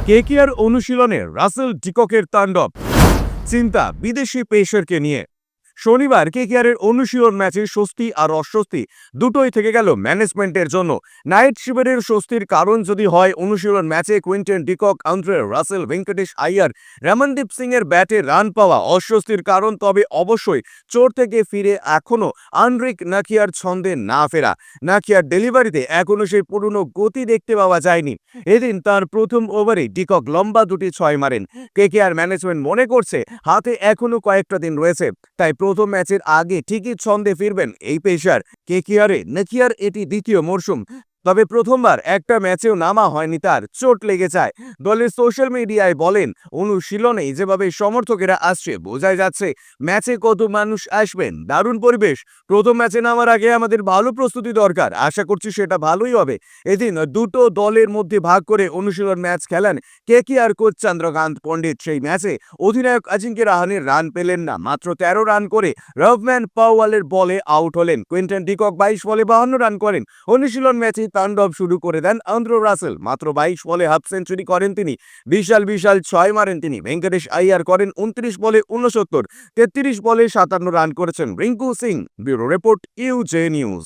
KKR অনুশীলনে রাসেল ডিককের তাণ্ডব, চিন্তা বিদেশি পেসারকে নিয়ে। শনিবার কেকেআরের অনুশীলন ম্যাচে স্বস্তি আর অস্বস্তি দুটোই থেকে গেল ম্যানেজমেন্টের জন্য। নাইট শিবিরের স্বস্তির কারণ যদি হয় অনুশীলন ম্যাচে Quinton de Kock, Andre Russell, Venkatesh Iyer, Ramandeep Singh এর ব্যাটে রান পাওয়া অস্বস্তির কারণ, তবে অবশ্যই চোট থেকে ফিরে এখনও আন্দ্রিক নাকিয়ার ছন্দে না ফেরা। নাকিয়ার ডেলিভারিতে এখনও সেই পুরনো গতি দেখতে পাওয়া যায়নি। এদিন তার প্রথম ওভারে ডিকক লম্বা দুটি ছয় মারেন। কেকেআর ম্যানেজমেন্ট মনে করছে হাতে এখনও কয়েকটা দিন রয়েছে, তাই প্রথম ম্যাচের আগে ঠিকই ছন্দে ফিরবেন এই পেসার। কেকেআরে নাকিয়ার এটি দ্বিতীয় মরশুম, তবে প্রথমবার একটা ম্যাচেও নামা হয়নি তার, চোট লেগে যায়। দলের সোশ্যাল মিডিয়ায় বলেন, অনুশীলনেই যেভাবে সমর্থকেরা আসছে বোঝাই যাচ্ছে ম্যাচে কত মানুষ আসবেন। দারুণ পরিবেশ। প্রথম ম্যাচে নামার আগে আমাদের ভালো প্রস্তুতি দরকার, আশা করছি সেটা ভালোই হবে। এদিন দুটো দলের মধ্যে ভাগ করে অনুশীলন ম্যাচ খেলেন কেকেআর কোচ চন্দ্রকান্ত পণ্ডিত। সেই ম্যাচে অধিনায়ক অজিঙ্ক্য রাহানে রান পেলেন না, মাত্র 13 রান করে রভম্যান পাওয়ালের বলে আউট হলেন। কুইন্টন ডিকক 22 বলে 52 রান করেন। অনুশীলন ম্যাচে তাণ্ডব শুরু করে দেন আন্দ্রে রাসেল, মাত্র 22 বলে হাফ সেঞ্চুরি করেন তিনি। বিশাল বিশাল ছয় মারেন তিনি। ভেঙ্কটেশ আইয়ার করেন 29 বলে 69, 33 বলে 57 রান করেছেন রিঙ্কু সিং। ব্যুরো রিপোর্ট, ইউজে নিউজ।